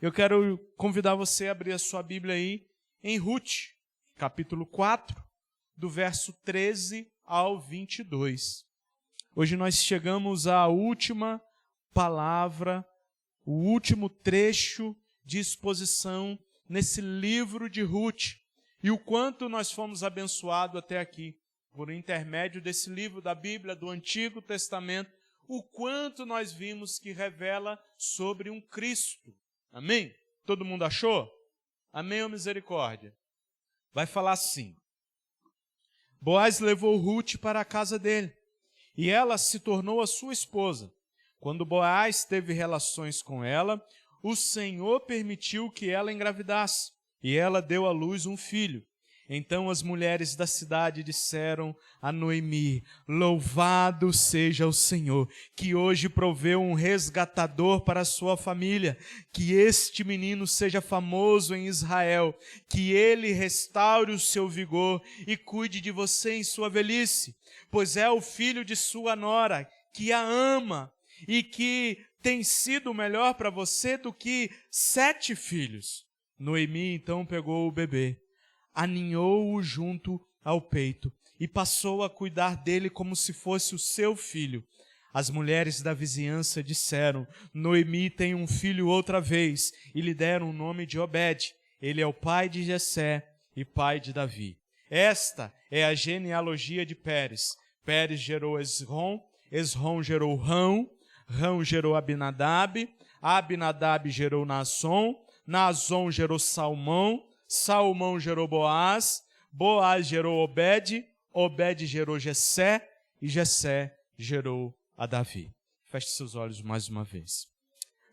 Eu quero convidar você a abrir a sua Bíblia aí em Ruth, capítulo 4, do verso 13 ao 22. Hoje nós chegamos à última palavra, o último trecho de exposição nesse livro de Ruth. E o quanto nós fomos abençoados até aqui, por intermédio desse livro da Bíblia, do Antigo Testamento, o quanto nós vimos que revela sobre um Cristo. Amém? Todo mundo achou? Amém ou misericórdia? Vai falar assim: Boaz levou Ruth para a casa dele, e ela se tornou a sua esposa. Quando Boaz teve relações com ela, o Senhor permitiu que ela engravidasse, e ela deu à luz um filho. Então as mulheres da cidade disseram a Noemi: Louvado seja o Senhor, que hoje proveu um resgatador para a sua família, que este menino seja famoso em Israel, que ele restaure o seu vigor e cuide de você em sua velhice, pois é o filho de sua nora, que a ama e que tem sido melhor para você do que 7 filhos. Noemi então pegou o bebê, aninhou-o junto ao peito e passou a cuidar dele como se fosse o seu filho. As mulheres da vizinhança disseram: Noemi tem um filho outra vez, e lhe deram o nome de Obed. Ele é o pai de Jessé e pai de Davi. Esta é a genealogia de Pérez. Pérez gerou Esrom, Esrom gerou Rão, Rão gerou Abinadab, Abinadab gerou Naasson, Naasson gerou Salmão, Salmão gerou Boaz, Boaz gerou Obed, Obed gerou Jessé, e Jessé gerou a Davi. Feche seus olhos mais uma vez.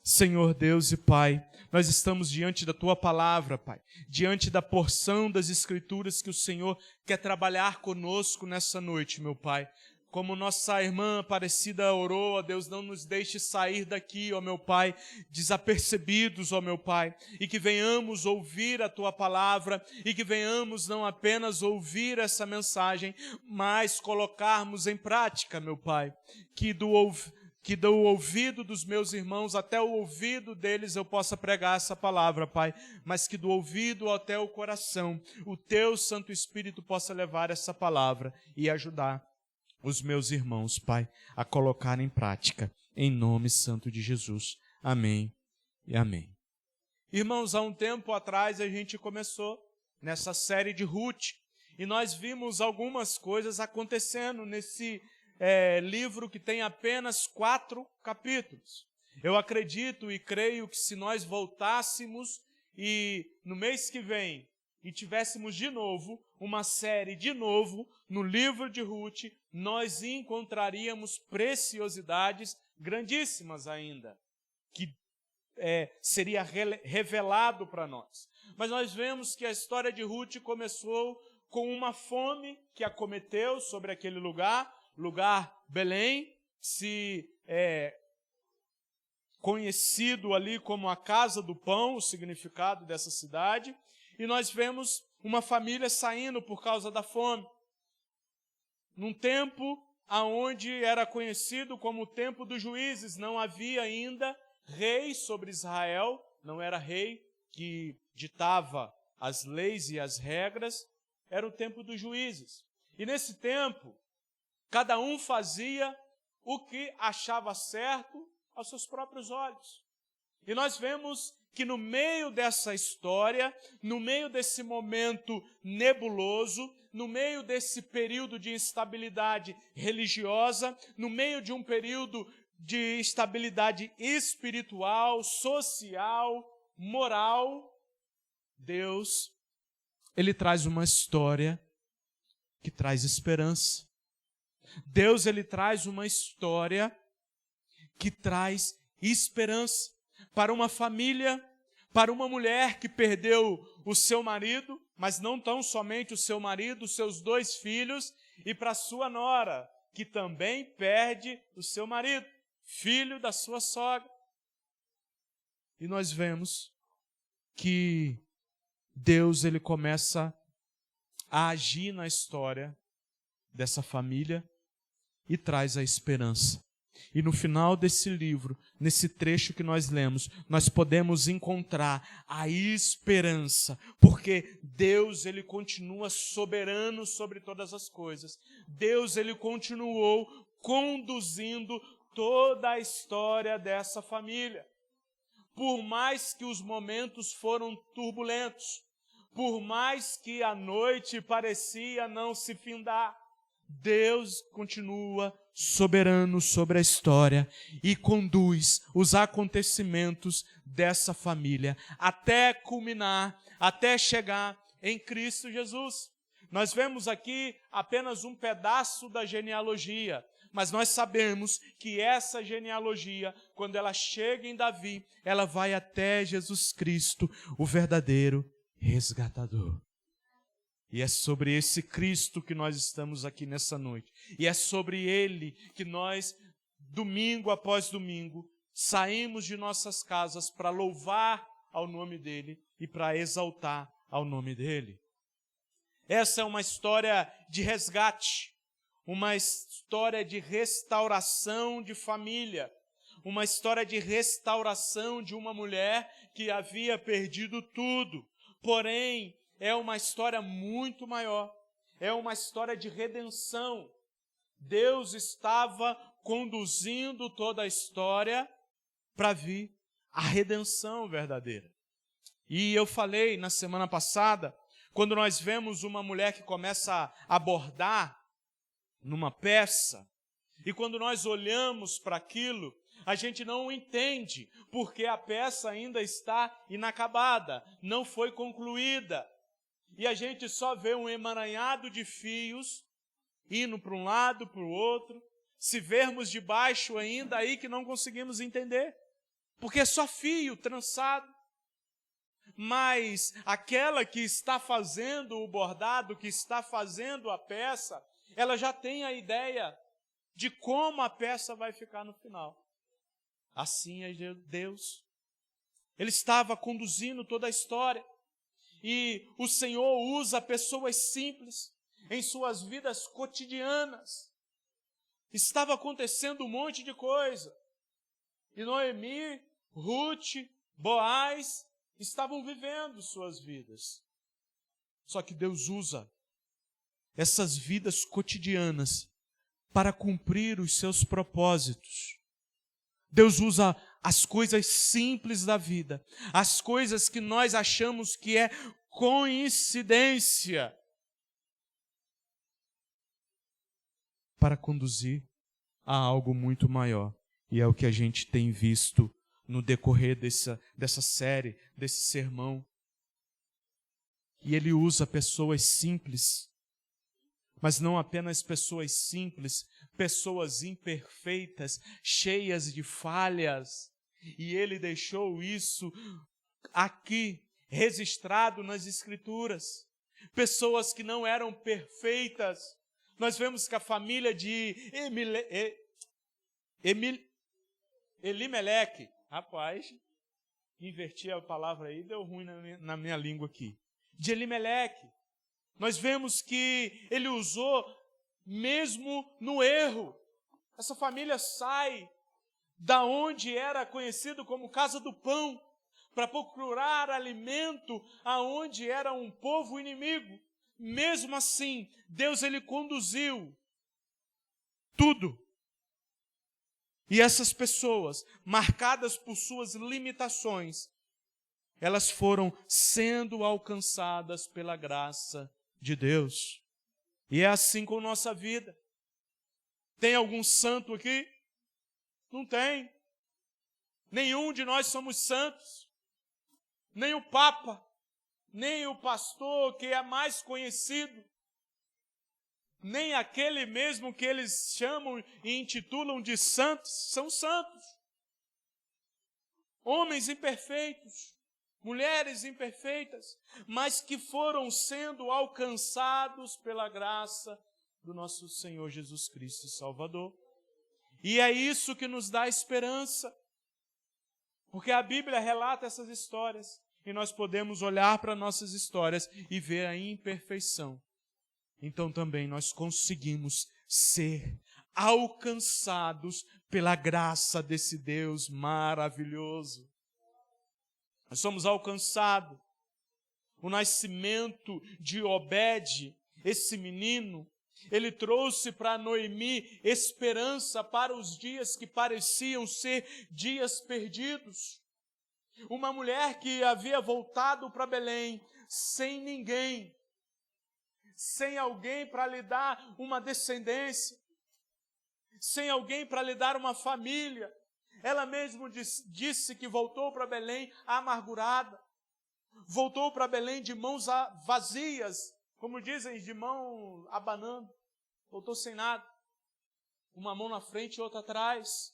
Senhor Deus e Pai, nós estamos diante da Tua palavra, Pai, diante da porção das Escrituras que o Senhor quer trabalhar conosco nessa noite, meu Pai. Como nossa irmã Aparecida orou, ó Deus, não nos deixe sair daqui, ó meu Pai, desapercebidos, ó meu Pai, e que venhamos ouvir a Tua palavra, e que venhamos não apenas ouvir essa mensagem, mas colocarmos em prática, meu Pai, que do ouvido dos meus irmãos até o ouvido deles eu possa pregar essa palavra, Pai, mas que do ouvido até o coração, o Teu Santo Espírito possa levar essa palavra e ajudar os meus irmãos, Pai, a colocar em prática, em nome santo de Jesus. Amém e amém. Irmãos, há um tempo atrás a gente começou nessa série de Ruth, e nós vimos algumas coisas acontecendo nesse livro que tem apenas 4 capítulos. Eu acredito e creio que se nós voltássemos e no mês que vem e tivéssemos de novo uma série de novo no livro de Ruth, nós encontraríamos preciosidades grandíssimas ainda, que seria revelado para nós. Mas nós vemos que a história de Ruth começou com uma fome que acometeu sobre aquele lugar Belém, conhecido ali como a Casa do Pão, o significado dessa cidade. E nós vemos uma família saindo por causa da fome. Num tempo onde era conhecido como o tempo dos juízes, não havia ainda rei sobre Israel, não era rei que ditava as leis e as regras, era o tempo dos juízes. E nesse tempo, cada um fazia o que achava certo aos seus próprios olhos. E nós vemos que no meio dessa história, no meio desse momento nebuloso, no meio desse período de instabilidade religiosa, no meio de um período de instabilidade espiritual, social, moral, Deus, Ele traz uma história que traz esperança. Deus, Ele traz uma história que traz esperança para uma família, para uma mulher que perdeu o seu marido, mas não tão somente o seu marido, os seus 2 filhos, e para sua nora, que também perde o seu marido, filho da sua sogra. E nós vemos que Deus, Ele começa a agir na história dessa família e traz a esperança. E no final desse livro, nesse trecho que nós lemos, nós podemos encontrar a esperança, porque Deus, ele continua soberano sobre todas as coisas. Deus, ele continuou conduzindo toda a história dessa família. Por mais que os momentos foram turbulentos, por mais que a noite parecia não se findar, Deus continua soberano sobre a história e conduz os acontecimentos dessa família até culminar, até chegar em Cristo Jesus. Nós vemos aqui apenas um pedaço da genealogia, mas nós sabemos que essa genealogia, quando ela chega em Davi, ela vai até Jesus Cristo, o verdadeiro resgatador. E é sobre esse Cristo que nós estamos aqui nessa noite. E é sobre Ele que nós, domingo após domingo, saímos de nossas casas para louvar ao nome dEle e para exaltar ao nome dEle. Essa é uma história de resgate, uma história de restauração de família, uma história de restauração de uma mulher que havia perdido tudo. Porém, é uma história muito maior, é uma história de redenção. Deus estava conduzindo toda a história para vir a redenção verdadeira. E eu falei na semana passada, quando nós vemos uma mulher que começa a bordar numa peça, e quando nós olhamos para aquilo, a gente não entende, porque a peça ainda está inacabada, não foi concluída. E a gente só vê um emaranhado de fios, indo para um lado, para o outro. Se vermos de baixo ainda, aí que não conseguimos entender, porque é só fio trançado. Mas aquela que está fazendo o bordado, que está fazendo a peça, ela já tem a ideia de como a peça vai ficar no final. Assim é Deus. Ele estava conduzindo toda a história. E o Senhor usa pessoas simples em suas vidas cotidianas. Estava acontecendo um monte de coisa. E Noemi, Ruth, Boaz estavam vivendo suas vidas. Só que Deus usa essas vidas cotidianas para cumprir os seus propósitos. Deus usa as coisas simples da vida, as coisas que nós achamos que é coincidência, para conduzir a algo muito maior. E é o que a gente tem visto no decorrer dessa série, desse sermão. E Ele usa pessoas simples, mas não apenas pessoas simples, pessoas imperfeitas, cheias de falhas. E Ele deixou isso aqui, registrado nas Escrituras. Pessoas que não eram perfeitas. Nós vemos que a família de Elimeleque, rapaz, inverti a palavra aí, deu ruim na minha língua aqui. De Elimeleque, nós vemos que ele usou mesmo no erro. Essa família sai da onde era conhecido como Casa do Pão, para procurar alimento aonde era um povo inimigo. Mesmo assim, Deus ele conduziu tudo. E essas pessoas, marcadas por suas limitações, elas foram sendo alcançadas pela graça de Deus. E é assim com nossa vida. Tem algum santo aqui? Não tem. Nenhum de nós somos santos. Nem o Papa, nem o pastor que é mais conhecido, nem aquele mesmo que eles chamam e intitulam de santos, são santos. Homens imperfeitos, mulheres imperfeitas, mas que foram sendo alcançados pela graça do nosso Senhor Jesus Cristo Salvador. E é isso que nos dá esperança, porque a Bíblia relata essas histórias, e nós podemos olhar para nossas histórias e ver a imperfeição. Então também nós conseguimos ser alcançados pela graça desse Deus maravilhoso. Nós somos alcançados. O nascimento de Obed, esse menino, ele trouxe para Noemi esperança para os dias que pareciam ser dias perdidos. Uma mulher que havia voltado para Belém sem ninguém, sem alguém para lhe dar uma descendência, sem alguém para lhe dar uma família. Ela mesma disse que voltou para Belém amargurada, voltou para Belém de mãos vazias, como dizem, de mão abanando, voltou sem nada, uma mão na frente e outra atrás.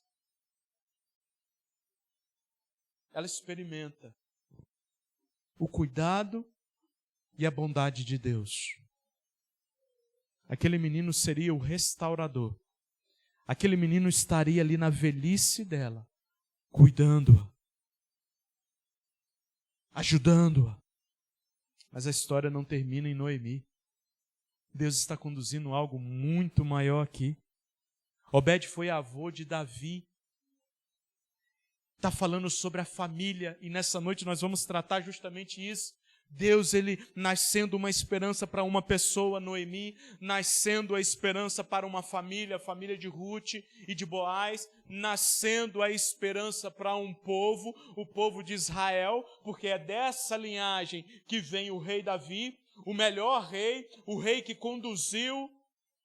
Ela experimenta o cuidado e a bondade de Deus. Aquele menino seria o restaurador. Aquele menino estaria ali na velhice dela, cuidando-a, ajudando-a. Mas a história não termina em Noemi. Deus está conduzindo algo muito maior aqui. Obed foi avô de Davi. Está falando sobre a família, e nessa noite nós vamos tratar justamente isso. Deus, ele nascendo uma esperança para uma pessoa, Noemi, nascendo a esperança para uma família, a família de Ruth e de Boaz, nascendo a esperança para um povo, o povo de Israel, porque é dessa linhagem que vem o rei Davi, o melhor rei, o rei que conduziu,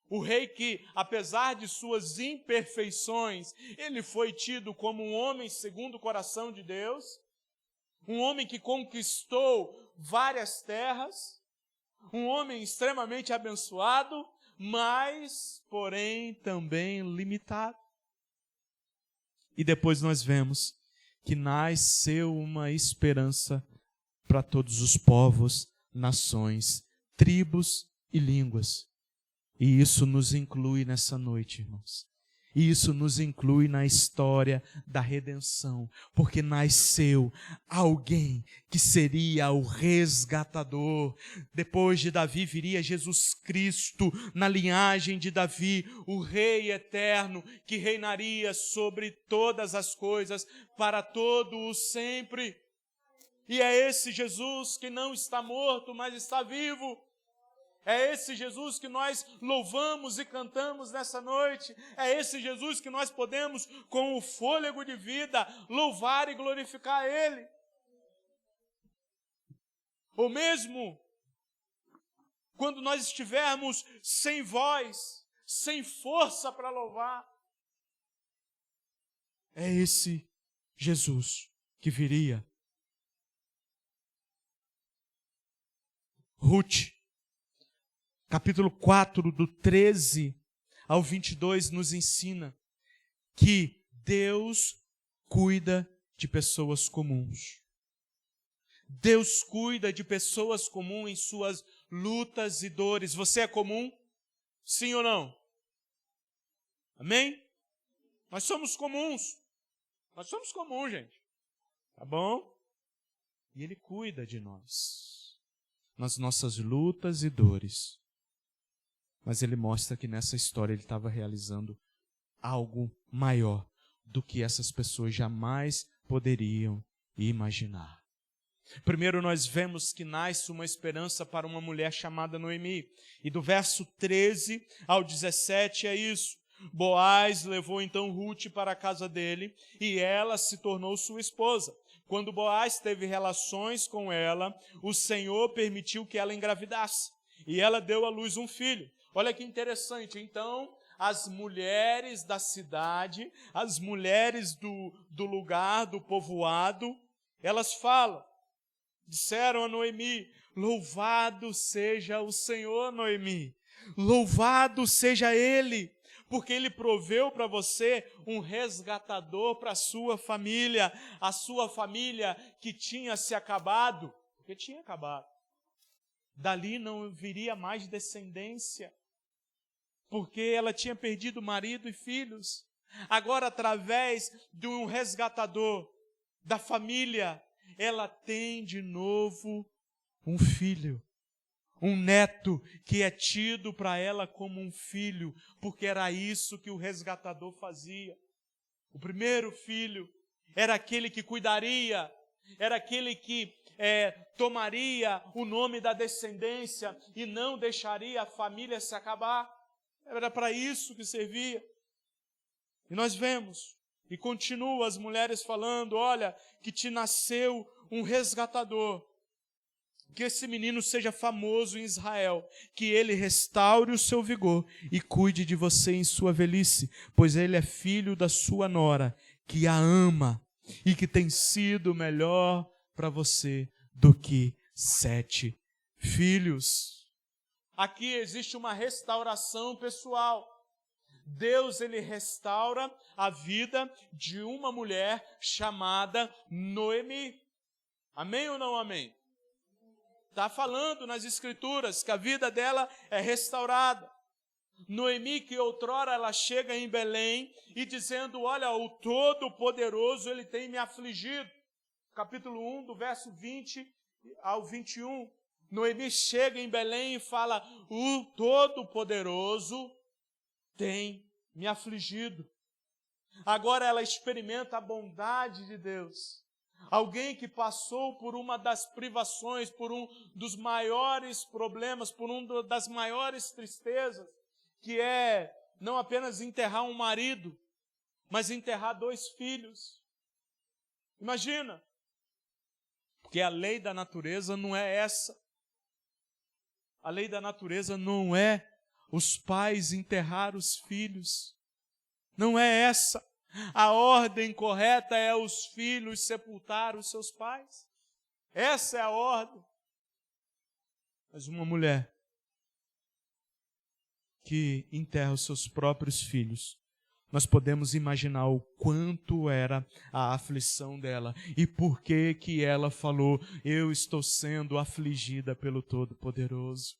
o rei que, apesar de suas imperfeições, ele foi tido como um homem segundo o coração de Deus, um homem que conquistou várias terras, um homem extremamente abençoado, mas, porém, também limitado. E depois nós vemos que nasceu uma esperança para todos os povos, nações, tribos e línguas. E isso nos inclui nessa noite, irmãos. E isso nos inclui na história da redenção, porque nasceu alguém que seria o resgatador. Depois de Davi viria Jesus Cristo, na linhagem de Davi, o Rei eterno, que reinaria sobre todas as coisas, para todo o sempre. E é esse Jesus que não está morto, mas está vivo. É esse Jesus que nós louvamos e cantamos nessa noite. É esse Jesus que nós podemos, com o fôlego de vida, louvar e glorificar Ele. Ou mesmo, quando nós estivermos sem voz, sem força para louvar, é esse Jesus que viria. Ruth, capítulo 4, do 13 ao 22, nos ensina que Deus cuida de pessoas comuns. Deus cuida de pessoas comuns em suas lutas e dores. Você é comum? Sim ou não? Amém? Nós somos comuns. Nós somos comuns, gente. Tá bom? E Ele cuida de nós, nas nossas lutas e dores. Mas Ele mostra que nessa história Ele estava realizando algo maior do que essas pessoas jamais poderiam imaginar. Primeiro nós vemos que nasce uma esperança para uma mulher chamada Noemi. E do verso 13 ao 17 é isso. Boaz levou então Ruth para a casa dele e ela se tornou sua esposa. Quando Boaz teve relações com ela, o Senhor permitiu que ela engravidasse. E ela deu à luz um filho. Olha que interessante, então, as mulheres da cidade, as mulheres do lugar, do povoado, elas falam, disseram a Noemi, louvado seja o Senhor, Noemi, louvado seja Ele, porque Ele proveu para você um resgatador para a sua família que tinha se acabado, porque tinha acabado. Dali não viria mais descendência, porque ela tinha perdido marido e filhos. Agora, através de um resgatador da família, ela tem de novo um filho um neto que é tido para ela como um filho, porque era isso que o resgatador fazia. O primeiro filho era aquele que cuidaria, era aquele que tomaria o nome da descendência e não deixaria a família se acabar. Era para isso que servia. E nós vemos, e continua as mulheres falando, olha, que te nasceu um resgatador, que esse menino seja famoso em Israel, que ele restaure o seu vigor e cuide de você em sua velhice, pois ele é filho da sua nora, que a ama e que tem sido melhor para você do que 7 filhos. Aqui existe uma restauração pessoal. Deus, ele restaura a vida de uma mulher chamada Noemi. Amém ou não amém? Está falando nas Escrituras que a vida dela é restaurada. Noemi, que outrora ela chega em Belém e dizendo, olha, o Todo-Poderoso, ele tem me afligido. Capítulo 1, do verso 20 ao 21. Noemi chega em Belém e fala, o Todo-Poderoso tem me afligido. Agora ela experimenta a bondade de Deus. Alguém que passou por uma das privações, por um dos maiores problemas, por uma das maiores tristezas, que é não apenas enterrar um marido, mas enterrar 2 filhos. Imagina, porque a lei da natureza não é essa. A lei da natureza não é os pais enterrar os filhos. Não é essa. A ordem correta é os filhos sepultar os seus pais. Essa é a ordem. Mas uma mulher que enterra os seus próprios filhos, nós podemos imaginar o quanto era a aflição dela e por que que ela falou, eu estou sendo afligida pelo Todo-Poderoso.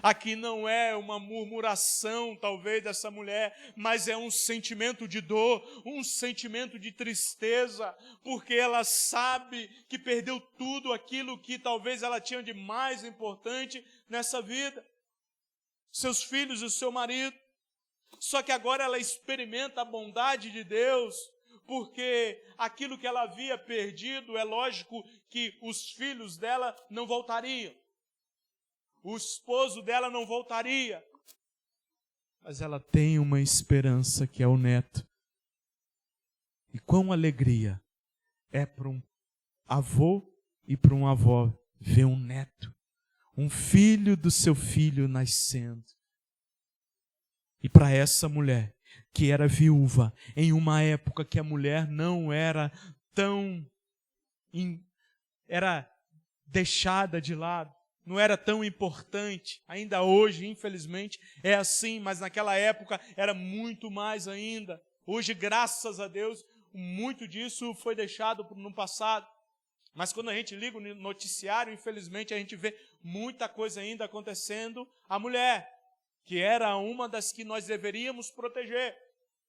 Aqui não é uma murmuração, talvez, dessa mulher, mas é um sentimento de dor, um sentimento de tristeza, porque ela sabe que perdeu tudo aquilo que talvez ela tinha de mais importante nessa vida. Seus filhos e o seu marido. Só que agora ela experimenta a bondade de Deus, porque aquilo que ela havia perdido, é lógico que os filhos dela não voltariam. O esposo dela não voltaria. Mas ela tem uma esperança que é o neto. E quão alegria é para um avô e para uma avó ver um neto, um filho do seu filho nascendo. E para essa mulher, que era viúva, em uma época que a mulher não era tão... era deixada de lado, não era tão importante. Ainda hoje, infelizmente, é assim, mas naquela época era muito mais ainda. Hoje, graças a Deus, muito disso foi deixado no passado. Mas quando a gente liga o noticiário, infelizmente, a gente vê muita coisa ainda acontecendo. A mulher, que era uma das que nós deveríamos proteger.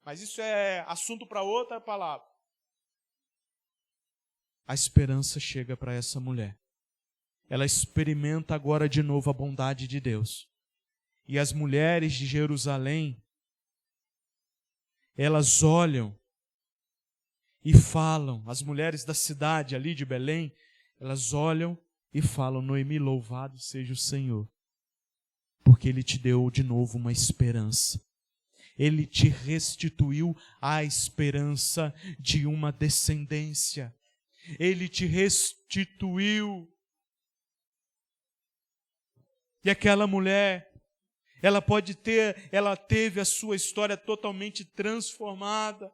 Mas isso é assunto para outra palavra. A esperança chega para essa mulher. Ela experimenta agora de novo a bondade de Deus. E as mulheres de Jerusalém, elas olham e falam, as mulheres da cidade ali de Belém, elas olham e falam, Noemi, louvado seja o Senhor, porque Ele te deu de novo uma esperança. Ele te restituiu a esperança de uma descendência. Ele te restituiu. E aquela mulher, ela teve a sua história totalmente transformada,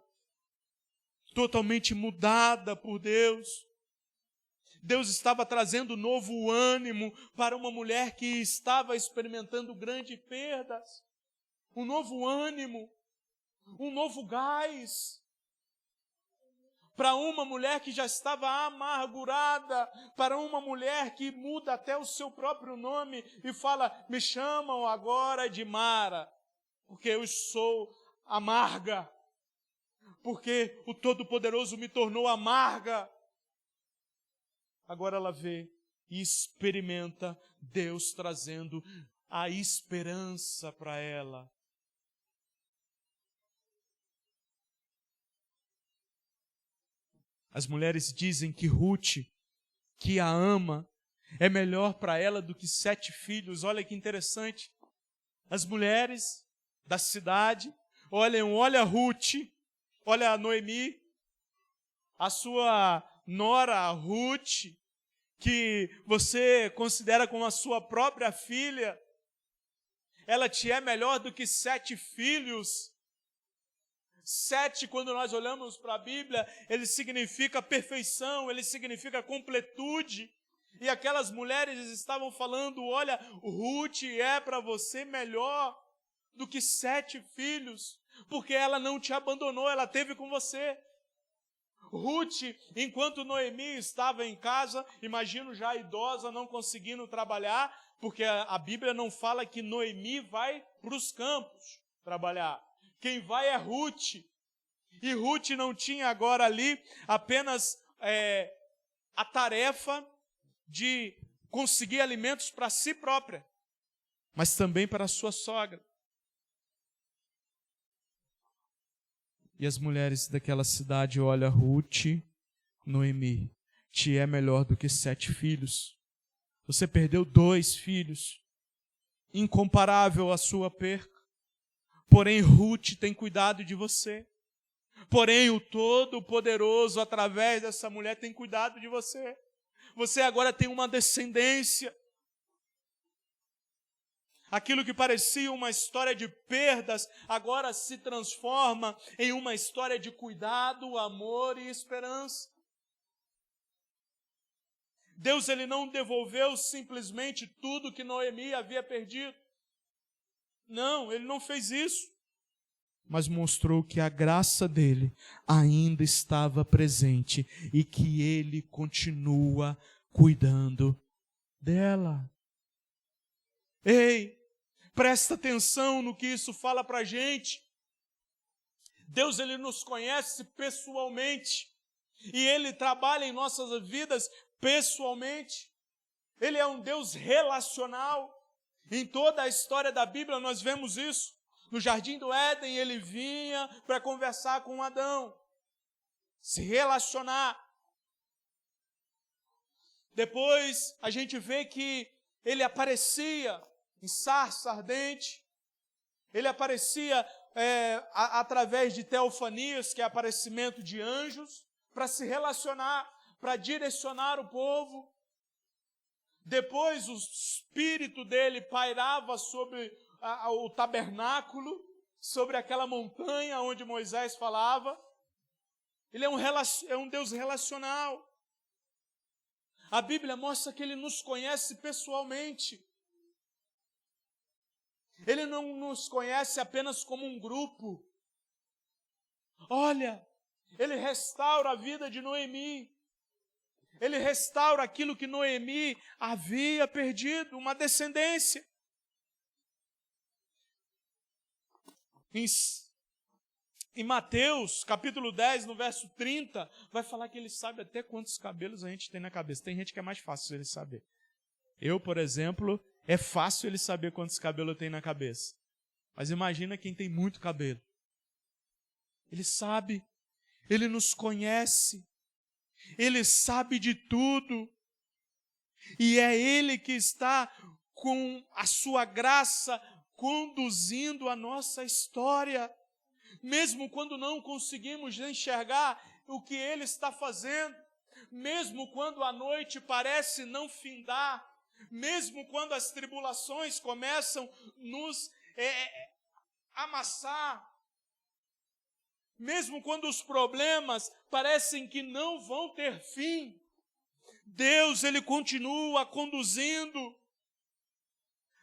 totalmente mudada por Deus. Deus estava trazendo novo ânimo para uma mulher que estava experimentando grandes perdas. Um novo ânimo, um novo gás. Para uma mulher que já estava amargurada, para uma mulher que muda até o seu próprio nome e fala, me chamam agora de Mara, porque eu sou amarga, porque o Todo-Poderoso me tornou amarga. Agora ela vê e experimenta Deus trazendo a esperança para ela. As mulheres dizem que Ruth, que a ama, é melhor para ela do que 7 filhos. Olha que interessante. As mulheres da cidade olha Ruth, olha a Noemi, a sua nora Ruth, que você considera como a sua própria filha. Ela te é melhor do que 7 filhos. 7, quando nós olhamos para a Bíblia, ele significa perfeição, ele significa completude. E aquelas mulheres estavam falando, olha, Ruth é para você melhor do que 7 filhos, porque ela não te abandonou, ela teve com você. Ruth, enquanto Noemi estava em casa, imagino já idosa, não conseguindo trabalhar, porque a Bíblia não fala que Noemi vai para os campos trabalhar. Quem vai é Ruth. E Ruth não tinha agora ali apenas a tarefa de conseguir alimentos para si própria, mas também para a sua sogra. E as mulheres daquela cidade olham Ruth, Noemi, te é melhor do que 7 filhos. Você perdeu 2 filhos, incomparável a sua perca. Porém, Ruth tem cuidado de você. Porém, o Todo-Poderoso, através dessa mulher, tem cuidado de você. Você agora tem uma descendência. Aquilo que parecia uma história de perdas, agora se transforma em uma história de cuidado, amor e esperança. Deus, ele não devolveu simplesmente tudo que Noemi havia perdido. Não, ele não fez isso. Mas mostrou que a graça dele ainda estava presente e que ele continua cuidando dela. Ei, presta atenção no que isso fala para a gente. Deus, ele nos conhece pessoalmente e ele trabalha em nossas vidas pessoalmente. Ele é um Deus relacional. Em toda a história da Bíblia nós vemos isso. No Jardim do Éden ele vinha para conversar com Adão, se relacionar. Depois a gente vê que ele aparecia em sarça ardente, ele aparecia através de teofanias, que é aparecimento de anjos, para se relacionar, para direcionar o povo. Depois o espírito dele pairava sobre o tabernáculo, sobre aquela montanha onde Moisés falava. Ele é um Deus relacional. A Bíblia mostra que ele nos conhece pessoalmente. Ele não nos conhece apenas como um grupo. Olha, ele restaura a vida de Noemi. Ele restaura aquilo que Noemi havia perdido, uma descendência. Em Mateus, capítulo 10, no verso 30, vai falar que ele sabe até quantos cabelos a gente tem na cabeça. Tem gente que é mais fácil ele saber. Eu, por exemplo, é fácil ele saber quantos cabelos eu tenho na cabeça. Mas imagina quem tem muito cabelo. Ele sabe, ele nos conhece, ele sabe de tudo. E é ele que está com a sua graça conduzindo a nossa história. Mesmo quando não conseguimos enxergar o que ele está fazendo, mesmo quando a noite parece não findar, mesmo quando as tribulações começam a nos amassar, mesmo quando os problemas parecem que não vão ter fim, Deus, ele continua conduzindo.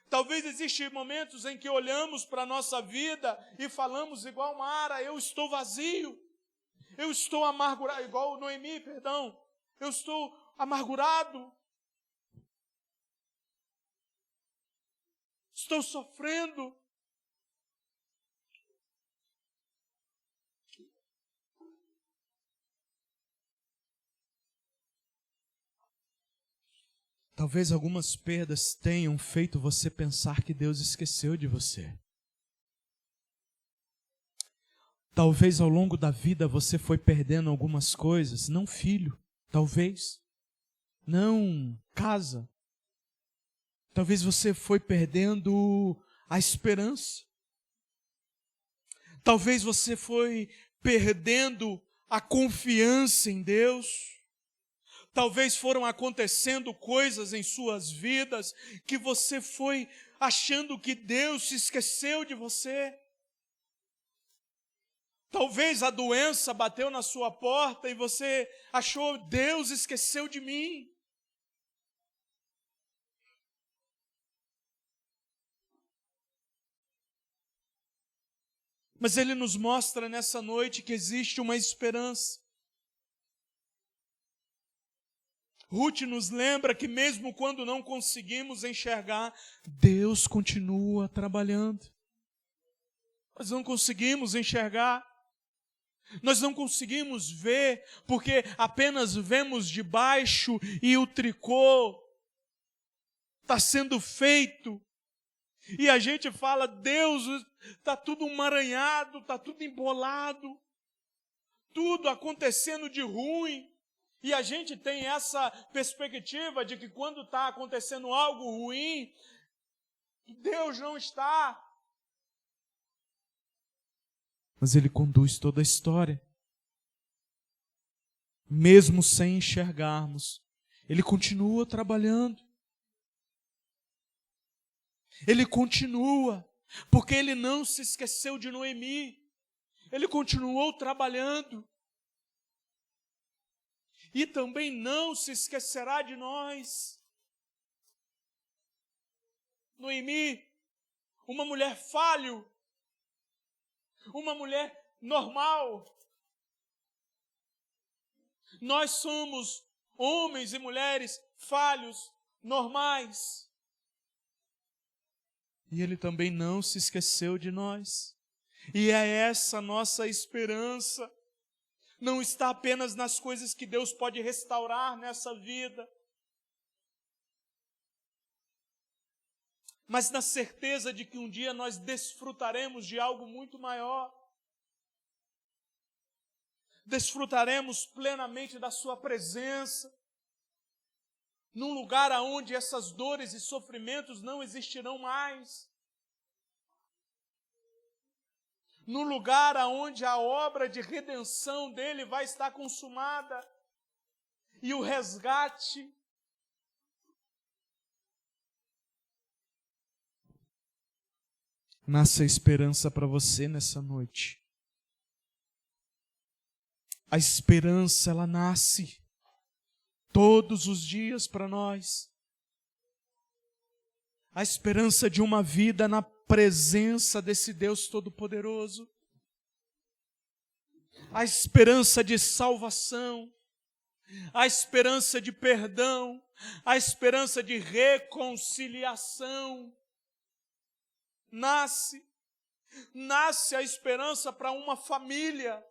Talvez existam momentos em que olhamos para a nossa vida e falamos igual Mara, eu estou vazio, eu estou amargurado, igual Noemi, perdão, eu estou amargurado, estou sofrendo. Talvez algumas perdas tenham feito você pensar que Deus esqueceu de você. Talvez ao longo da vida você foi perdendo algumas coisas, não filho, talvez, não casa. Talvez você foi perdendo a esperança. Talvez você foi perdendo a confiança em Deus. Talvez foram acontecendo coisas em suas vidas que você foi achando que Deus se esqueceu de você. Talvez a doença bateu na sua porta e você achou, Deus esqueceu de mim. Mas Ele nos mostra nessa noite que existe uma esperança. Ruth nos lembra que mesmo quando não conseguimos enxergar, Deus continua trabalhando. Nós não conseguimos enxergar, nós não conseguimos ver, porque apenas vemos de baixo e o tricô está sendo feito. E a gente fala, Deus, está tudo emaranhado, está tudo embolado, tudo acontecendo de ruim. E a gente tem essa perspectiva de que quando está acontecendo algo ruim, Deus não está. Mas Ele conduz toda a história. Mesmo sem enxergarmos, Ele continua trabalhando. Ele continua, porque Ele não se esqueceu de Noemi. Ele continuou trabalhando. E também não se esquecerá de nós. Noemi, uma mulher falho, uma mulher normal. Nós somos homens e mulheres falhos, normais. E Ele também não se esqueceu de nós. E é essa a nossa esperança. Não está apenas nas coisas que Deus pode restaurar nessa vida, mas na certeza de que um dia nós desfrutaremos de algo muito maior. Desfrutaremos plenamente da sua presença, num lugar onde essas dores e sofrimentos não existirão mais. Num lugar onde a obra de redenção dele vai estar consumada. E o resgate. Nasce a esperança para você nessa noite. A esperança, ela nasce todos os dias para nós. A esperança de uma vida na presença desse Deus Todo-Poderoso. A esperança de salvação. A esperança de perdão. A esperança de reconciliação. Nasce a esperança para uma família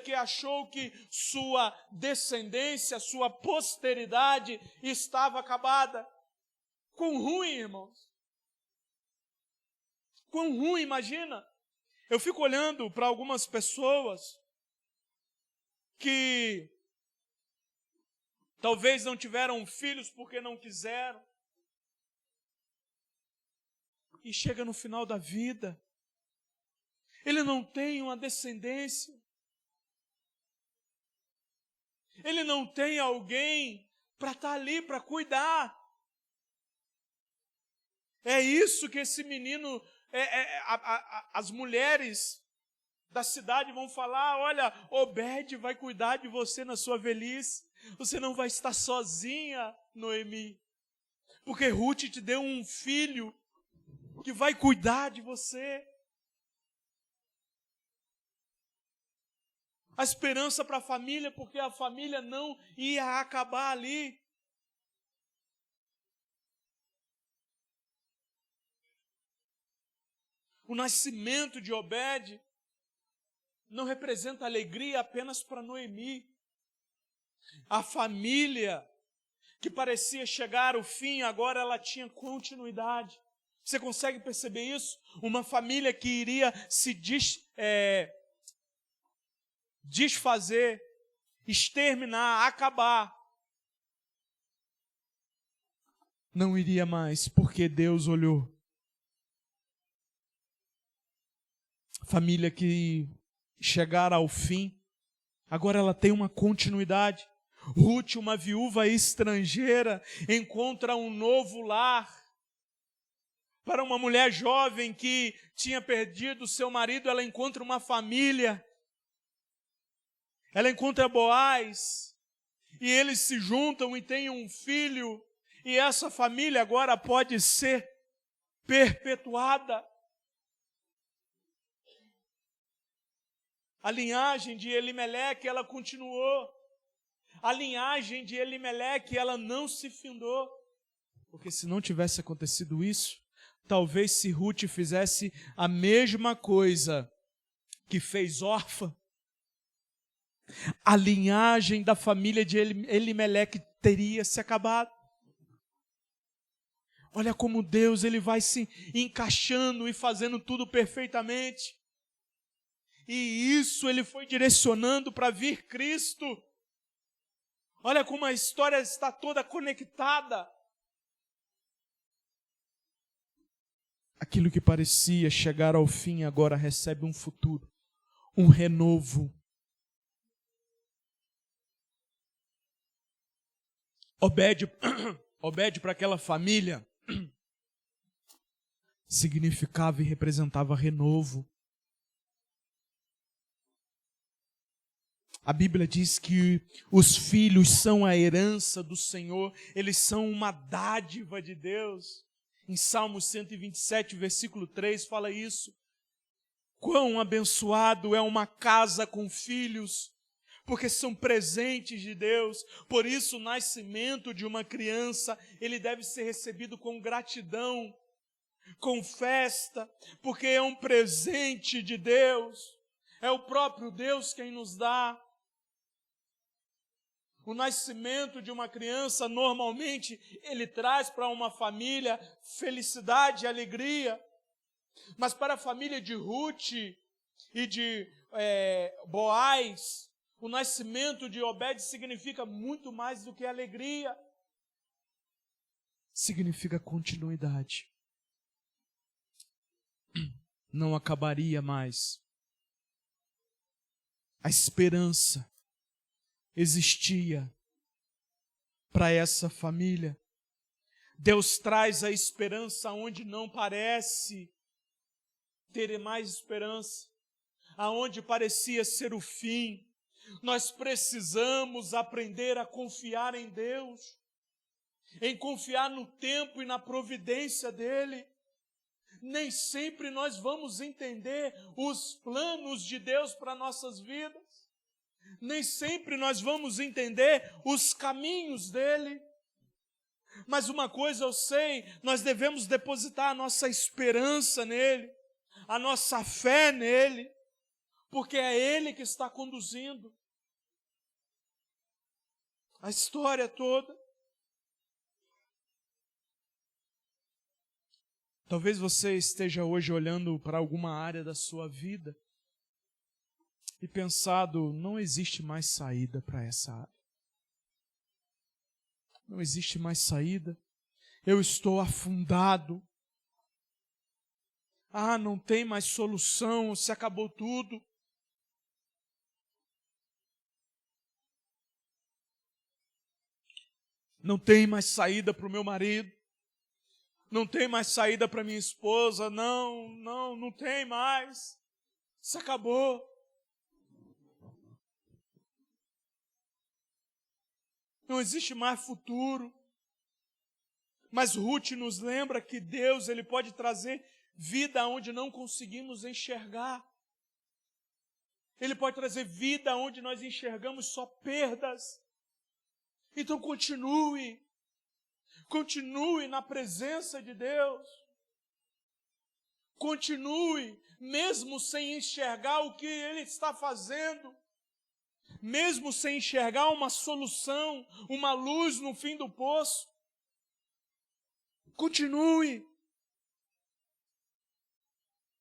que achou que sua descendência, sua posteridade estava acabada. Quão ruim, irmãos. Quão ruim, imagina. Eu fico olhando para algumas pessoas que talvez não tiveram filhos porque não quiseram. E chega no final da vida, ele não tem uma descendência. Ele não tem alguém para estar ali, para cuidar. É isso que esse menino, as mulheres da cidade vão falar, olha, Obed vai cuidar de você na sua velhice. Você não vai estar sozinha, Noemi. Porque Ruth te deu um filho que vai cuidar de você. A esperança para a família, porque a família não ia acabar ali. O nascimento de Obed não representa alegria apenas para Noemi. A família que parecia chegar ao fim, agora ela tinha continuidade. Você consegue perceber isso? Uma família que iria se desfazer, exterminar, acabar, não iria mais, porque Deus olhou. Família que chegara ao fim, agora ela tem uma continuidade. Ruth, uma viúva estrangeira, encontra um novo lar. Para uma mulher jovem que tinha perdido seu marido, ela encontra uma família. Ela encontra Boaz, e eles se juntam e têm um filho, e essa família agora pode ser perpetuada. A linhagem de Elimeleque, ela continuou. A linhagem de Elimeleque, ela não se findou. Porque se não tivesse acontecido isso, talvez se Ruth fizesse a mesma coisa que fez Orfa, a linhagem da família de Elimeleque teria se acabado. Olha como Deus ele vai se encaixando e fazendo tudo perfeitamente. E isso ele foi direcionando para vir Cristo. Olha como a história está toda conectada. Aquilo que parecia chegar ao fim agora recebe um futuro, um renovo. Obed para aquela família significava e representava renovo. A Bíblia diz que os filhos são a herança do Senhor, eles são uma dádiva de Deus. Em Salmos 127, versículo 3, fala isso. Quão abençoado é uma casa com filhos, porque são presentes de Deus. Por isso, o nascimento de uma criança, ele deve ser recebido com gratidão, com festa, porque é um presente de Deus. É o próprio Deus quem nos dá. O nascimento de uma criança, normalmente, ele traz para uma família felicidade e alegria. Mas para a família de Ruth e de Boaz, o nascimento de Obed significa muito mais do que alegria. Significa continuidade. Não acabaria mais. A esperança existia para essa família. Deus traz a esperança onde não parece ter mais esperança, aonde parecia ser o fim. Nós precisamos aprender a confiar em Deus, em confiar no tempo e na providência dEle. Nem sempre nós vamos entender os planos de Deus para nossas vidas. Nem sempre nós vamos entender os caminhos dEle. Mas uma coisa eu sei, nós devemos depositar a nossa esperança nele, a nossa fé nele, porque é Ele que está conduzindo a história toda. Talvez você esteja hoje olhando para alguma área da sua vida e pensado, não existe mais saída para essa área. Não existe mais saída. Eu estou afundado. Ah, não tem mais solução, se acabou tudo. Não tem mais saída para o meu marido. Não tem mais saída para minha esposa. Não tem mais. Se acabou. Não existe mais futuro. Mas Ruth nos lembra que Deus ele pode trazer vida onde não conseguimos enxergar. Ele pode trazer vida onde nós enxergamos só perdas. Então continue na presença de Deus. Continue, mesmo sem enxergar o que Ele está fazendo. mesmo sem enxergar uma solução, uma luz no fim do poço. Continue.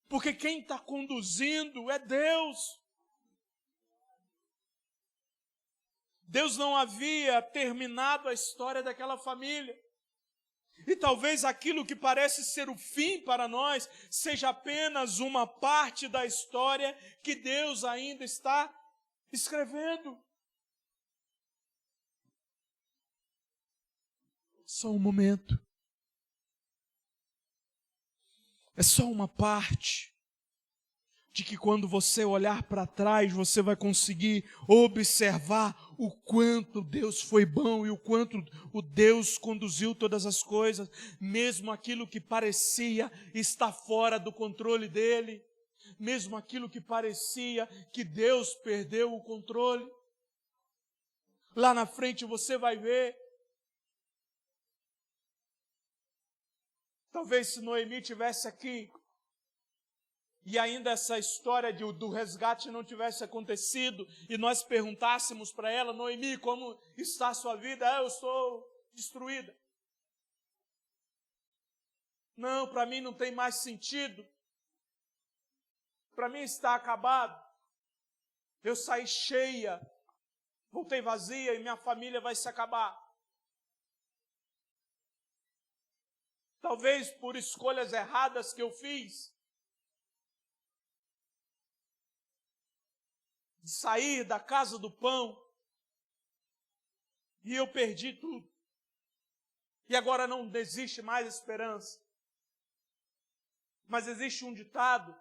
Porque quem está conduzindo é Deus. Deus não havia terminado a história daquela família. E talvez aquilo que parece ser o fim para nós seja apenas uma parte da história que Deus ainda está escrevendo. Só um momento. É só uma parte de que quando você olhar para trás, você vai conseguir observar o quanto Deus foi bom e o quanto o Deus conduziu todas as coisas, mesmo aquilo que parecia estar fora do controle dele, mesmo aquilo que parecia que Deus perdeu o controle. Lá na frente você vai ver. Talvez se Noemi estivesse aqui, e ainda essa história do resgate não tivesse acontecido, e nós perguntássemos para ela: Noemi, como está a sua vida? Eu estou destruída. Não, para mim não tem mais sentido. Para mim está acabado. Eu saí cheia, voltei vazia e minha família vai se acabar. Talvez por escolhas erradas que eu fiz, de sair da casa do pão, e eu perdi tudo. E agora não existe mais esperança. Mas existe um ditado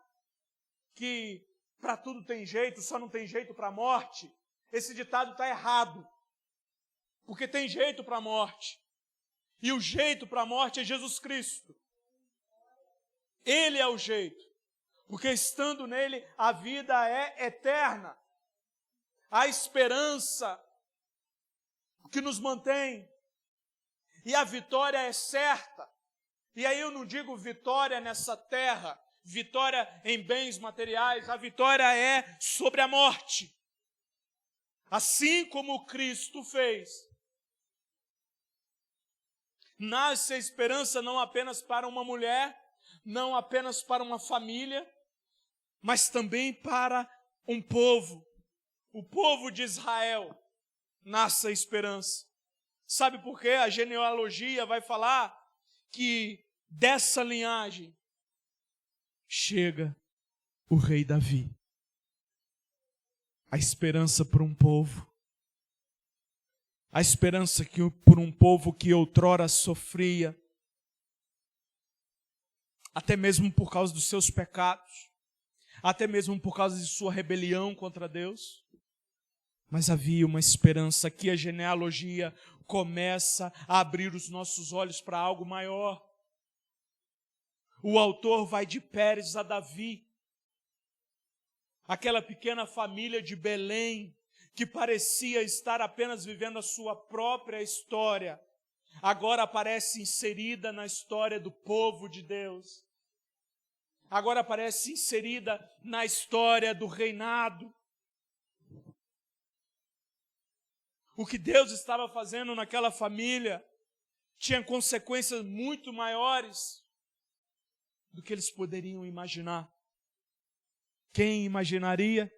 que para tudo tem jeito, só não tem jeito para a morte. Esse ditado está errado, porque tem jeito para a morte. E o jeito para a morte é Jesus Cristo. Ele é o jeito, porque estando nele a vida é eterna. A esperança que nos mantém. E a vitória é certa. E aí eu não digo vitória nessa terra, vitória em bens materiais. A vitória é sobre a morte. Assim como Cristo fez. Nasce a esperança não apenas para uma mulher, não apenas para uma família, mas também para um povo. O povo de Israel, nasce a esperança. Sabe por quê? A genealogia vai falar que dessa linhagem chega o rei Davi. A esperança por um povo. A esperança por um povo que outrora sofria, até mesmo por causa dos seus pecados, até mesmo por causa de sua rebelião contra Deus. Mas havia uma esperança. Aqui a genealogia começa a abrir os nossos olhos para algo maior. O autor vai de Pérez a Davi. Aquela pequena família de Belém, que parecia estar apenas vivendo a sua própria história, agora aparece inserida na história do povo de Deus. Agora aparece inserida na história do reinado. O que Deus estava fazendo naquela família tinha consequências muito maiores do que eles poderiam imaginar. Quem imaginaria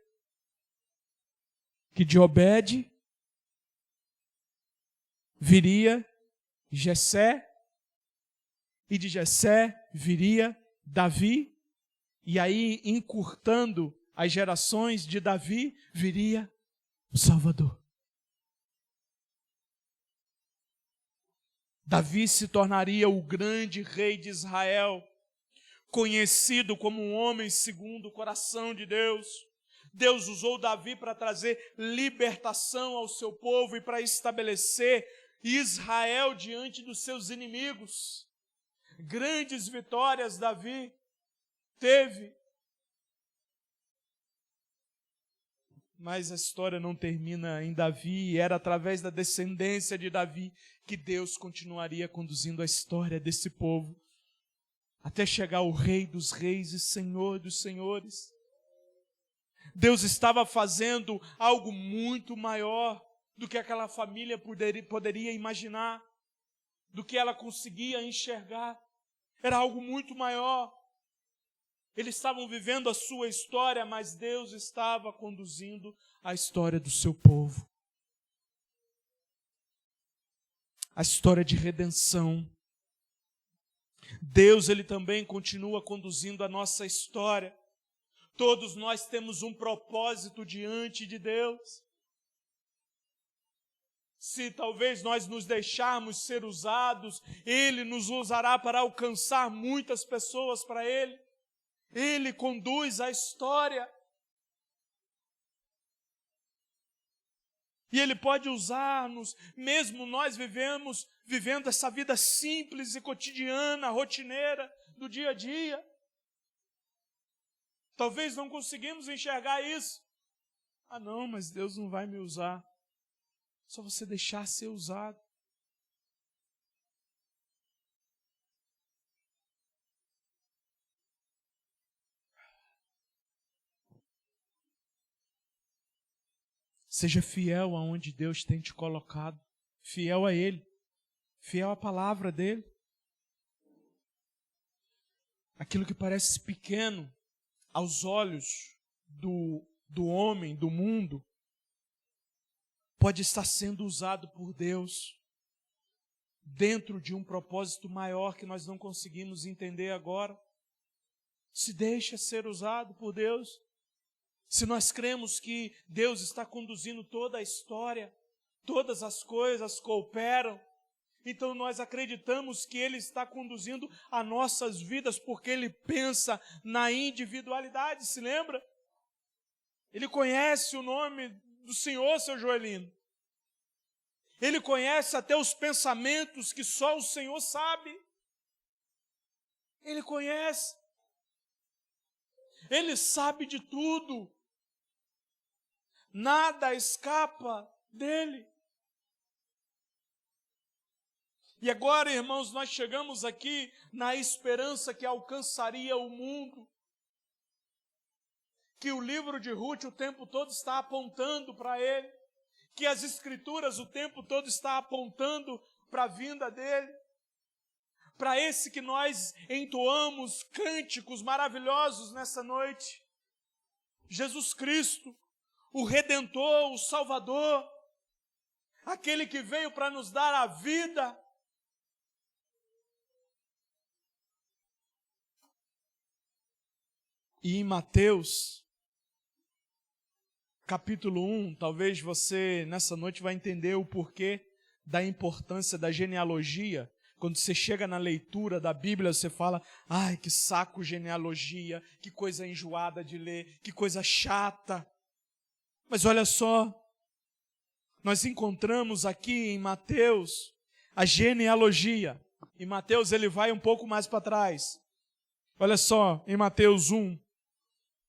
que de Obed viria Jessé, e de Jessé viria Davi, e aí, encurtando as gerações de Davi, viria o Salvador. Davi se tornaria o grande rei de Israel, conhecido como um homem segundo o coração de Deus. Deus usou Davi para trazer libertação ao seu povo e para estabelecer Israel diante dos seus inimigos. Grandes vitórias Davi teve. Mas a história não termina em Davi, e era através da descendência de Davi que Deus continuaria conduzindo a história desse povo, até chegar ao Rei dos Reis e Senhor dos Senhores. Deus estava fazendo algo muito maior do que aquela família poderia imaginar, do que ela conseguia enxergar. Era algo muito maior. Eles estavam vivendo a sua história, mas Deus estava conduzindo a história do seu povo. A história de redenção. Deus, Ele também continua conduzindo a nossa história. Todos nós temos um propósito diante de Deus. Se talvez nós nos deixarmos ser usados, Ele nos usará para alcançar muitas pessoas para Ele. Ele conduz a história. E Ele pode usar-nos, mesmo nós vivendo essa vida simples e cotidiana, rotineira, do dia a dia. Talvez não conseguimos enxergar isso. Ah não, mas Deus não vai me usar. Só você deixar ser usado. Seja fiel aonde Deus tem te colocado. Fiel a Ele. Fiel à palavra dEle. Aquilo que parece pequeno aos olhos do homem, do mundo, pode estar sendo usado por Deus dentro de um propósito maior que nós não conseguimos entender agora. Se deixa ser usado por Deus. Se nós cremos que Deus está conduzindo toda a história, todas as coisas cooperam, então nós acreditamos que Ele está conduzindo as nossas vidas porque Ele pensa na individualidade, se lembra? Ele conhece o nome do Senhor, seu Joelino. Ele conhece até os pensamentos que só o Senhor sabe. Ele conhece. Ele sabe de tudo. Nada escapa dele. E agora, irmãos, nós chegamos aqui na esperança que alcançaria o mundo. Que o livro de Ruth o tempo todo está apontando para ele. Que as escrituras o tempo todo está apontando para a vinda dele. Para esse que nós entoamos cânticos maravilhosos nessa noite. Jesus Cristo, o Redentor, o Salvador. Aquele que veio para nos dar a vida. E em Mateus, capítulo 1, talvez você nessa noite vai entender o porquê da importância da genealogia. Quando você chega na leitura da Bíblia, você fala, ai, que saco genealogia, que coisa enjoada de ler, que coisa chata. Mas olha só, nós encontramos aqui em Mateus a genealogia. Em Mateus ele vai um pouco mais para trás. Olha só, em Mateus 1,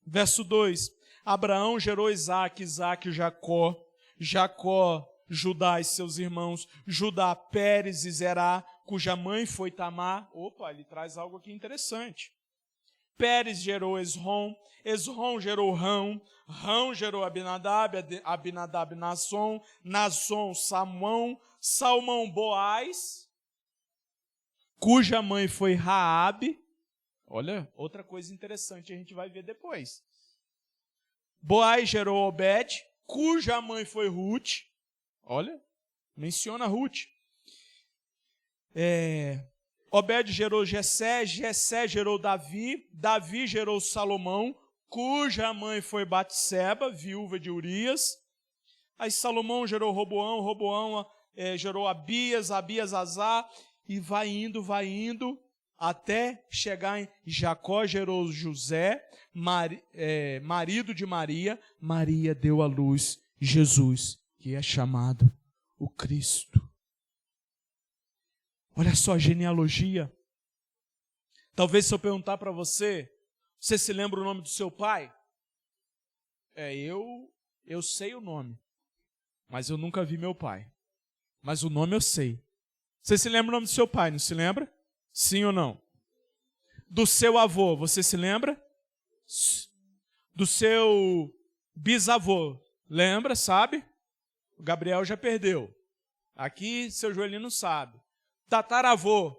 verso 2. Abraão gerou Isaque, Isaque Jacó, Jacó Judá e seus irmãos, Judá Pérez e Zerá, cuja mãe foi Tamar. Opa, ele traz algo aqui interessante. Pérez gerou Esrom, Esrom gerou Rão, Rão gerou Abinadab, Abinadab Nasson, Nasson Salmão, Salmão Boaz, cuja mãe foi Raabe. Olha, outra coisa interessante a gente vai ver depois. Boaz gerou Obed, cuja mãe foi Ruth. Olha, menciona Ruth. Obed gerou Jessé, Jessé gerou Davi, Davi gerou Salomão, cuja mãe foi Batseba, viúva de Urias. Aí Salomão gerou Roboão, Roboão gerou Abias, Abias Azar, e vai indo, até chegar em Jacó gerou José, marido de Maria, Maria deu à luz Jesus, que é chamado o Cristo. Olha só a genealogia. Talvez se eu perguntar para você, você se lembra o nome do seu pai? Eu sei o nome, mas eu nunca vi meu pai. Mas o nome eu sei. Você se lembra o nome do seu pai, não se lembra? Sim ou não? Do seu avô, você se lembra? Do seu bisavô, lembra, sabe? O Gabriel já perdeu. Aqui, seu Joelino não sabe. Tataravô,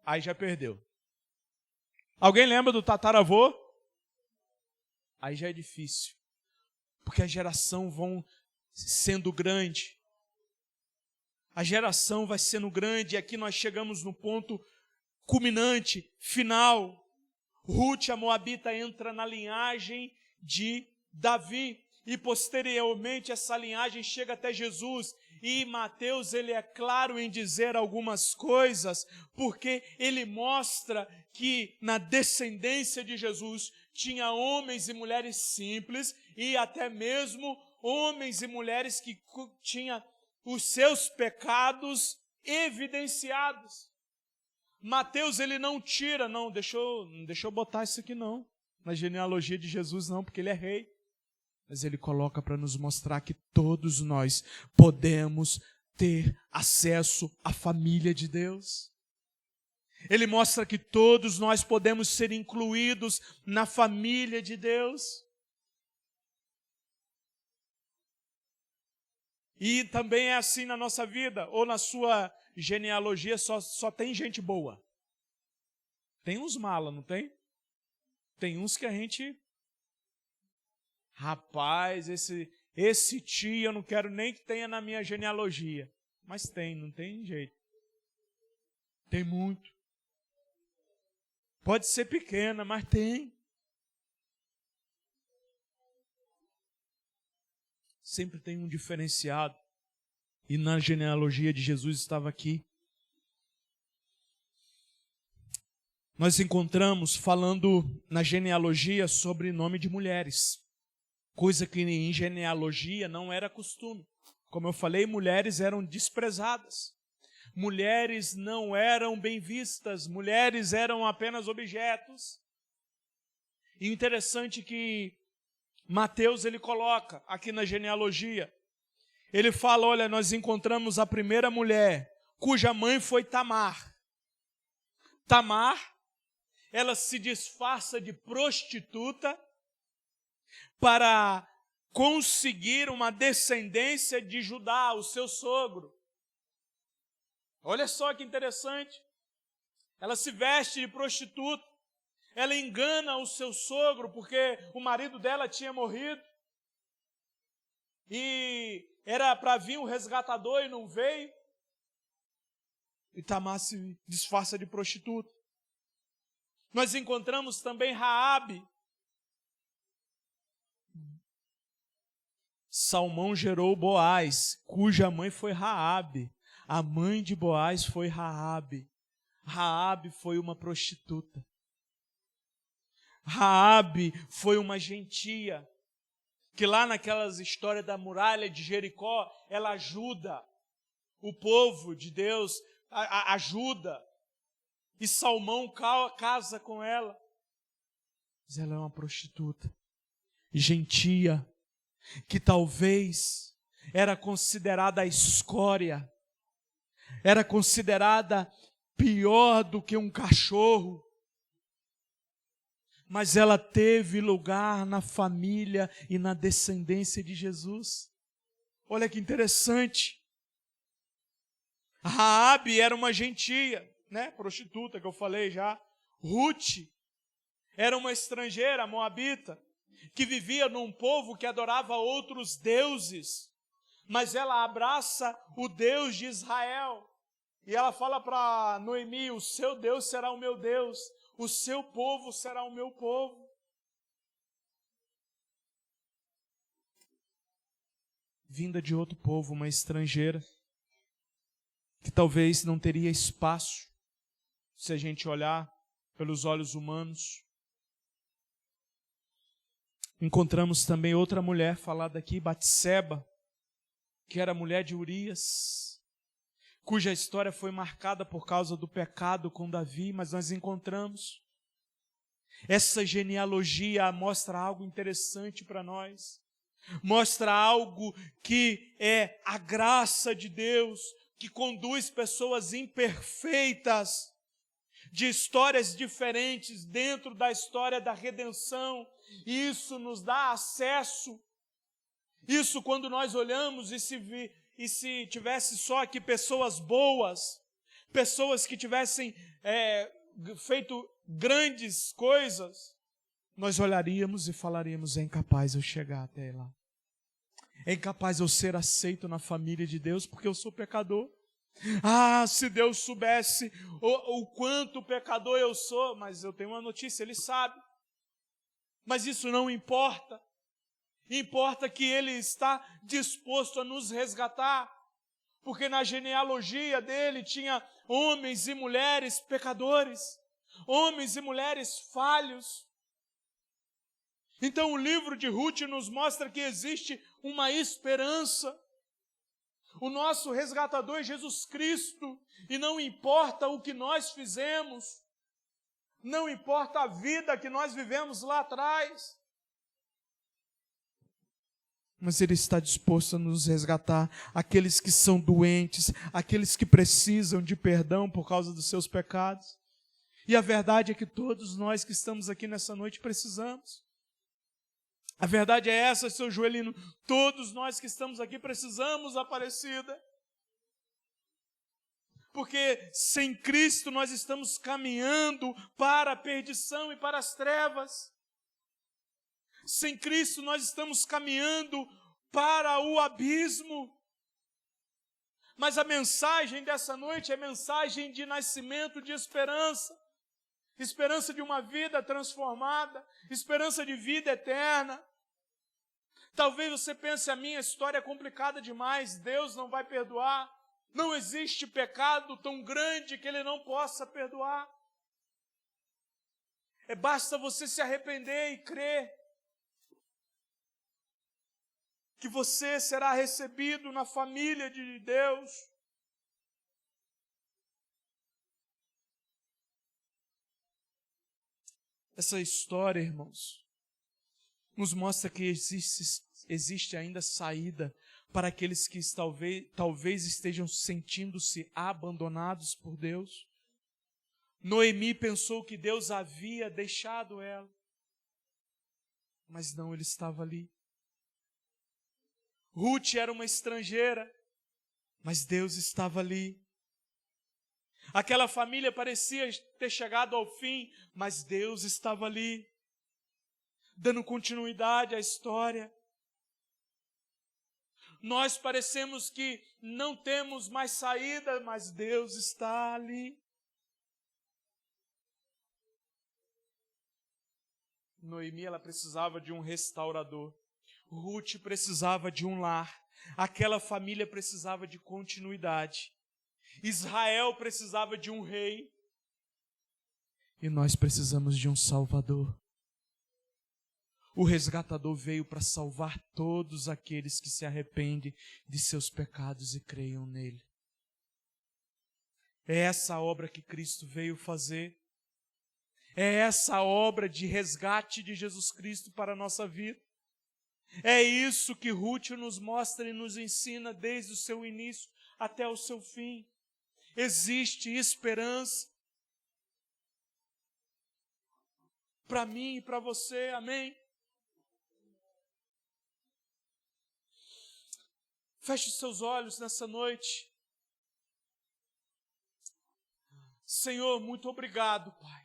aí já perdeu. Alguém lembra do tataravô? Aí já é difícil. Porque a geração vão sendo grande. A geração vai sendo grande e aqui nós chegamos no ponto culminante, final. Ruth, a moabita, entra na linhagem de Davi. E posteriormente essa linhagem chega até Jesus. E Mateus, ele é claro em dizer algumas coisas, porque ele mostra que na descendência de Jesus tinha homens e mulheres simples e até mesmo homens e mulheres que tinham os seus pecados evidenciados. Mateus, ele não tira, deixa eu botar isso aqui não, na genealogia de Jesus não, porque ele é rei. Mas ele coloca para nos mostrar que todos nós podemos ter acesso à família de Deus. Ele mostra que todos nós podemos ser incluídos na família de Deus. E também é assim na nossa vida, ou na sua genealogia só tem gente boa. Tem uns mala, não tem? Tem uns que a gente... Rapaz, esse tio eu não quero nem que tenha na minha genealogia. Mas tem, não tem jeito. Tem muito. Pode ser pequena, mas tem. Sempre tem um diferenciado. E na genealogia de Jesus estava aqui. Nós encontramos falando na genealogia sobre nome de mulheres. Coisa que em genealogia não era costume. Como eu falei, mulheres eram desprezadas. Mulheres não eram bem vistas. Mulheres eram apenas objetos. E interessante que Mateus, ele coloca aqui na genealogia. Ele fala, olha, nós encontramos a primeira mulher, cuja mãe foi Tamar. Tamar, ela se disfarça de prostituta para conseguir uma descendência de Judá, o seu sogro. Olha só que interessante. Ela se veste de prostituta. Ela engana o seu sogro porque o marido dela tinha morrido. E era para vir um resgatador e não veio. E Tamar se disfarça de prostituta. Nós encontramos também Raabe. Salmão gerou Boaz, cuja mãe foi Raabe. A mãe de Boaz foi Raabe. Raabe foi uma prostituta. Raabe foi uma gentia, que lá naquelas histórias da muralha de Jericó, ela ajuda o povo de Deus, ajuda. E Salmão casa com ela. Mas ela é uma prostituta, gentia, que talvez era considerada a escória, era considerada pior do que um cachorro, mas ela teve lugar na família e na descendência de Jesus. Olha que interessante. Raabe era uma gentia, prostituta que eu falei já. Ruth era uma estrangeira, moabita, que vivia num povo que adorava outros deuses, mas ela abraça o Deus de Israel. E ela fala para Noemi, o seu Deus será o meu Deus, o seu povo será o meu povo. Vinda de outro povo, uma estrangeira, que talvez não teria espaço, se a gente olhar pelos olhos humanos. Encontramos também outra mulher falada aqui, Batseba, que era mulher de Urias, cuja história foi marcada por causa do pecado com Davi, mas nós encontramos. Essa genealogia mostra algo interessante para nós. Mostra algo que é a graça de Deus, que conduz pessoas imperfeitas, de histórias diferentes dentro da história da redenção. E isso nos dá acesso. Isso quando nós olhamos e se tivesse só aqui pessoas boas, pessoas que tivessem feito grandes coisas, nós olharíamos e falaríamos: é incapaz eu chegar até lá. É incapaz eu ser aceito na família de Deus porque eu sou pecador. Ah, se Deus soubesse o quanto pecador eu sou, mas eu tenho uma notícia, Ele sabe. Mas isso não importa. Importa que Ele está disposto a nos resgatar, porque na genealogia dele tinha homens e mulheres pecadores, homens e mulheres falhos. Então o livro de Ruth nos mostra que existe uma esperança. O nosso resgatador é Jesus Cristo, e não importa o que nós fizemos, não importa a vida que nós vivemos lá atrás, mas Ele está disposto a nos resgatar, aqueles que são doentes, aqueles que precisam de perdão por causa dos seus pecados. E a verdade é que todos nós que estamos aqui nessa noite precisamos. A verdade é essa, seu Joelino, todos nós que estamos aqui precisamos, Aparecida. Porque sem Cristo nós estamos caminhando para a perdição e para as trevas. Sem Cristo nós estamos caminhando para o abismo. Mas a mensagem dessa noite é mensagem de nascimento, de esperança. Esperança de uma vida transformada, esperança de vida eterna. Talvez você pense: a minha história é complicada demais, Deus não vai perdoar. Não existe pecado tão grande que Ele não possa perdoar. Basta você se arrepender e crer que você será recebido na família de Deus. Essa história, irmãos, nos mostra que existe ainda saída para aqueles que talvez estejam sentindo-se abandonados por Deus. Noemi pensou que Deus havia deixado ela, mas não, Ele estava ali. Ruth era uma estrangeira, mas Deus estava ali. Aquela família parecia ter chegado ao fim, mas Deus estava ali, dando continuidade à história. Nós parecemos que não temos mais saída, mas Deus está ali. Noemi, ela precisava de um restaurador. Ruth precisava de um lar. Aquela família precisava de continuidade. Israel precisava de um rei. E nós precisamos de um Salvador. O resgatador veio para salvar todos aqueles que se arrependem de seus pecados e creiam nele. É essa a obra que Cristo veio fazer. É essa a obra de resgate de Jesus Cristo para a nossa vida. É isso que Ruth nos mostra e nos ensina desde o seu início até o seu fim. Existe esperança para mim e para você, amém? Feche os seus olhos nessa noite. Senhor, muito obrigado, Pai.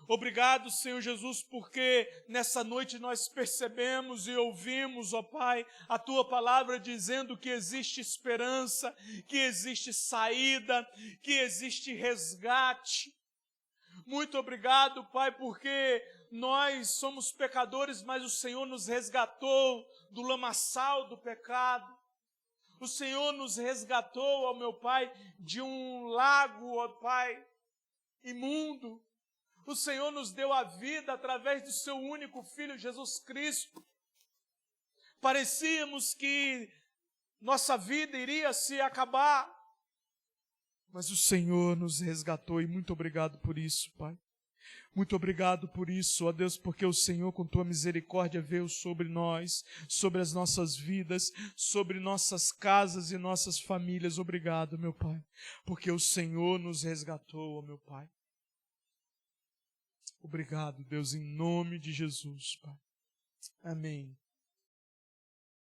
Obrigado, Senhor Jesus, porque nessa noite nós percebemos e ouvimos, ó Pai, a Tua palavra dizendo que existe esperança, que existe saída, que existe resgate. Muito obrigado, Pai, porque nós somos pecadores, mas o Senhor nos resgatou do lamaçal do pecado. O Senhor nos resgatou, ó meu Pai, de um lago, ó Pai, imundo. O Senhor nos deu a vida através do seu único Filho, Jesus Cristo. Parecíamos que nossa vida iria se acabar, mas o Senhor nos resgatou e muito obrigado por isso, Pai. Muito obrigado por isso, ó Deus, porque o Senhor, com tua misericórdia, veio sobre nós, sobre as nossas vidas, sobre nossas casas e nossas famílias. Obrigado, meu Pai, porque o Senhor nos resgatou, ó meu Pai. Obrigado, Deus, em nome de Jesus, Pai. Amém.